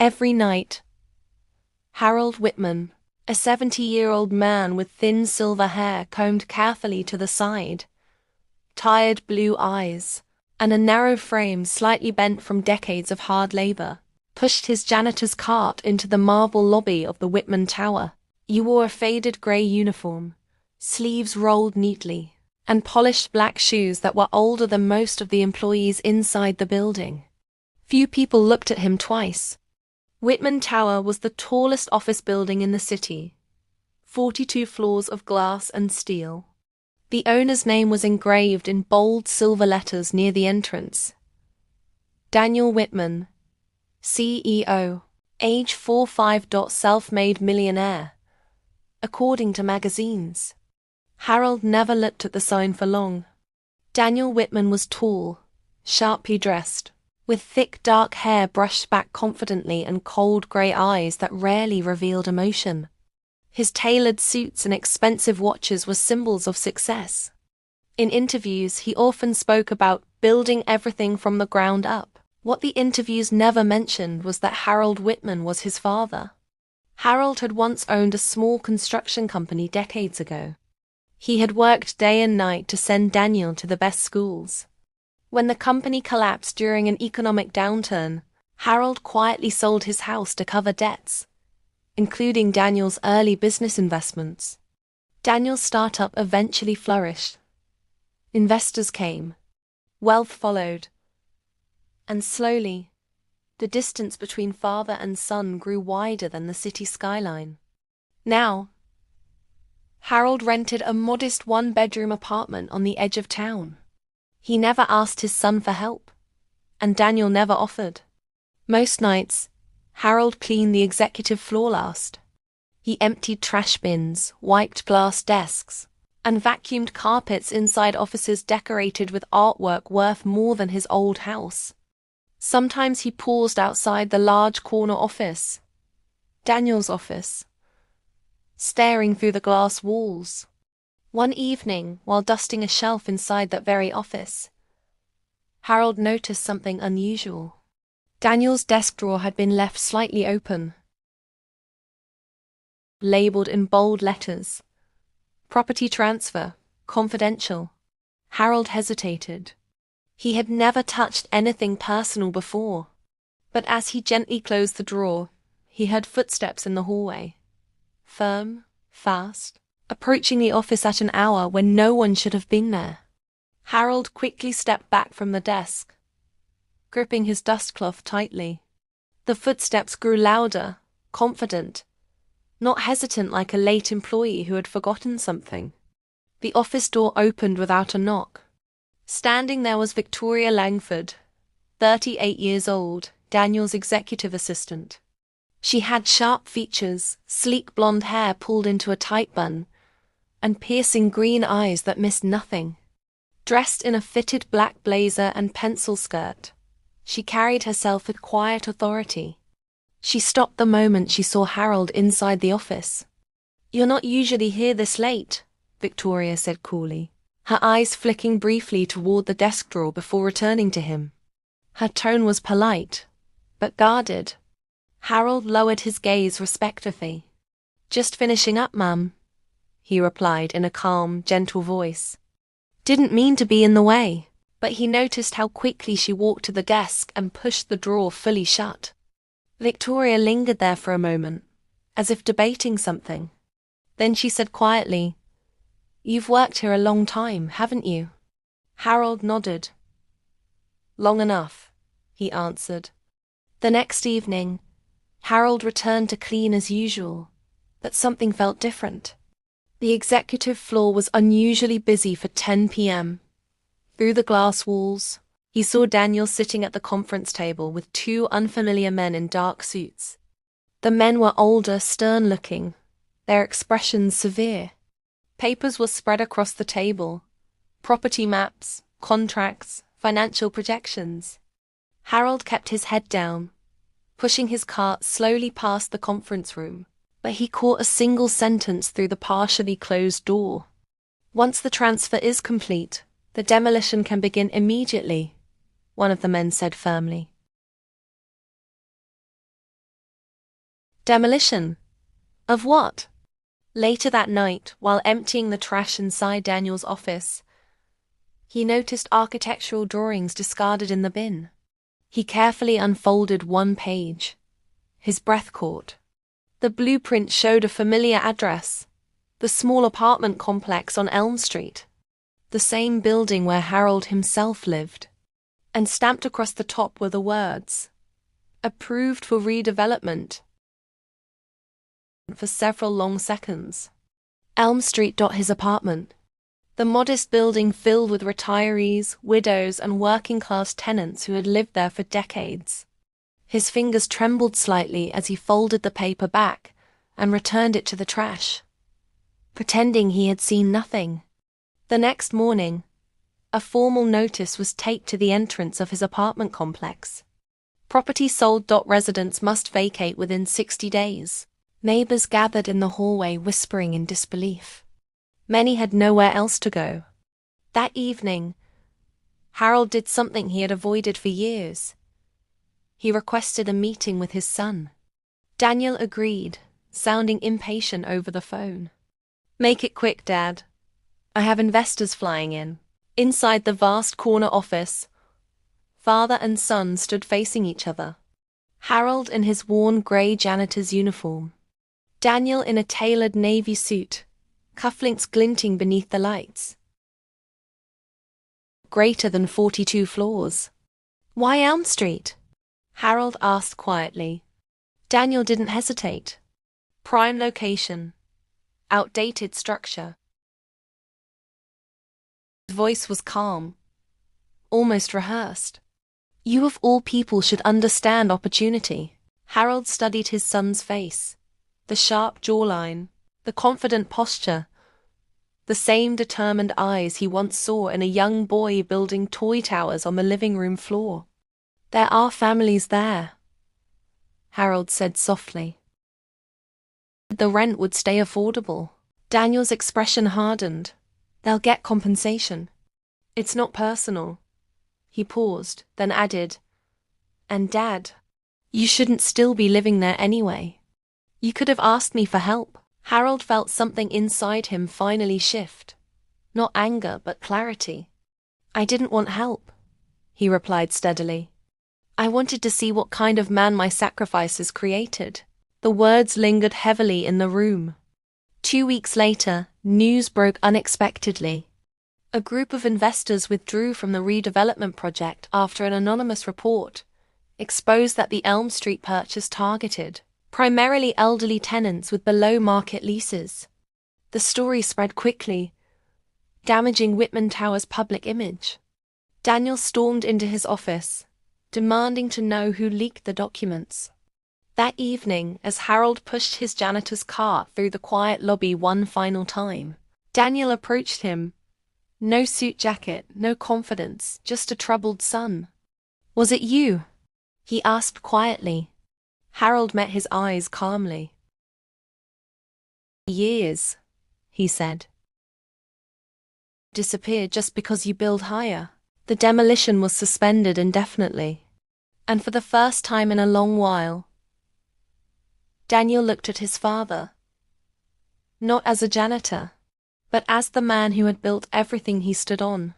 Every night, Harold Whitman, a 70-year-old man with thin silver hair combed carefully to the side, tired blue eyes, and a narrow frame slightly bent from decades of hard labor, pushed his janitor's cart into the marble lobby of the Whitman Tower. He wore a faded gray uniform, sleeves rolled neatly, and polished black shoes that were older than most of the employees inside the building. Few people looked at him twice. Whitman Tower was the tallest office building in the city, 42 floors of glass and steel. The owner's name was engraved in bold silver letters near the entrance. Daniel Whitman, CEO, age 45. Self-made millionaire, according to magazines. Harold never looked at the sign for long. Daniel Whitman was tall, sharply dressed, with thick dark hair brushed back confidently and cold grey eyes that rarely revealed emotion. His tailored suits and expensive watches were symbols of success. In interviews, he often spoke about building everything from the ground up. What the interviews never mentioned was that Harold Whitman was his father. Harold had once owned a small construction company decades ago. He had worked day and night to send Daniel to the best schools. When the company collapsed during an economic downturn, Harold quietly sold his house to cover debts, including Daniel's early business investments. Daniel's startup eventually flourished. Investors came, wealth followed, and slowly, the distance between father and son grew wider than the city skyline. Now, Harold rented a modest one-bedroom apartment on the edge of town. He never asked his son for help, and Daniel never offered. Most nights, Harold cleaned the executive floor last. He emptied trash bins, wiped glass desks, and vacuumed carpets inside offices decorated with artwork worth more than his old house. Sometimes he paused outside the large corner office, Daniel's office, staring through the glass walls. One evening, while dusting a shelf inside that very office, Harold noticed something unusual. Daniel's desk drawer had been left slightly open, labeled in bold letters, "Property transfer, confidential." Harold hesitated. He had never touched anything personal before. But as he gently closed the drawer, he heard footsteps in the hallway. Firm, fast, approaching the office at an hour when no one should have been there. Harold quickly stepped back from the desk, gripping his dustcloth tightly. The footsteps grew louder, confident, not hesitant like a late employee who had forgotten something. The office door opened without a knock. Standing there was Victoria Langford, 38 years old, Daniel's executive assistant. She had sharp features, sleek blonde hair pulled into a tight bun, and piercing green eyes that missed nothing. Dressed in a fitted black blazer and pencil skirt, she carried herself with quiet authority. She stopped the moment she saw Harold inside the office. "You're not usually here this late," Victoria said coolly, her eyes flicking briefly toward the desk drawer before returning to him. Her tone was polite, but guarded. Harold lowered his gaze respectfully. "Just finishing up, ma'am," he replied in a calm, gentle voice. Didn't mean to be in the way, but he noticed how quickly she walked to the desk and pushed the drawer fully shut. Victoria lingered there for a moment, as if debating something. Then she said quietly, "You've worked here a long time, haven't you?" Harold nodded. "Long enough," he answered. The next evening, Harold returned to clean as usual, but something felt different. The executive floor was unusually busy for 10 p.m. Through the glass walls, he saw Daniel sitting at the conference table with two unfamiliar men in dark suits. The men were older, stern-looking, their expressions severe. Papers were spread across the table, property maps, contracts, financial projections. Harold kept his head down, pushing his cart slowly past the conference room, but he caught a single sentence through the partially closed door. "Once the transfer is complete, the demolition can begin immediately," one of the men said firmly. Demolition? Of what? Later that night, while emptying the trash inside Daniel's office, he noticed architectural drawings discarded in the bin. He carefully unfolded one page. His breath caught. The blueprint showed a familiar address, the small apartment complex on Elm Street, the same building where Harold himself lived. And stamped across the top were the words, "Approved for redevelopment." For several long seconds. Elm Street. His apartment. The modest building filled with retirees, widows, and working-class tenants who had lived there for decades. His fingers trembled slightly as he folded the paper back and returned it to the trash, pretending he had seen nothing. The next morning, a formal notice was taped to the entrance of his apartment complex. Property sold. Residents must vacate within 60 days. Neighbors gathered in the hallway whispering in disbelief. Many had nowhere else to go. That evening, Harold did something he had avoided for years. He requested a meeting with his son. Daniel agreed, sounding impatient over the phone. "Make it quick, Dad. I have investors flying in." Inside the vast corner office, father and son stood facing each other. Harold in his worn grey janitor's uniform. Daniel in a tailored navy suit, cufflinks glinting beneath the lights. Greater than 42 floors. "Why Elm Street?" Harold asked quietly. Daniel didn't hesitate. Prime location. Outdated structure. His voice was calm, almost rehearsed. "You of all people should understand opportunity." Harold studied his son's face. The sharp jawline, the confident posture, the same determined eyes he once saw in a young boy building toy towers on the living room floor. "There are families there," Harold said softly. "The rent would stay affordable." Daniel's expression hardened. "They'll get compensation." "It's not personal." He paused, then added, "And Dad, you shouldn't still be living there anyway. You could have asked me for help." Harold felt something inside him finally shift. Not anger, but clarity. "I didn't want help," he replied steadily. "I wanted to see what kind of man my sacrifices created." The words lingered heavily in the room. 2 weeks later, news broke unexpectedly. A group of investors withdrew from the redevelopment project after an anonymous report exposed that the Elm Street purchase targeted primarily elderly tenants with below-market leases. The story spread quickly, damaging Whitman Tower's public image. Daniel stormed into his office, demanding to know who leaked the documents. That evening, as Harold pushed his janitor's cart through the quiet lobby one final time, Daniel approached him. No suit jacket, no confidence, just a troubled son. "Was it you?" he asked quietly. Harold met his eyes calmly. "Years," he said. "Disappeared just because you build higher." The demolition was suspended indefinitely. And for the first time in a long while, Daniel looked at his father. Not as a janitor, but as the man who had built everything he stood on.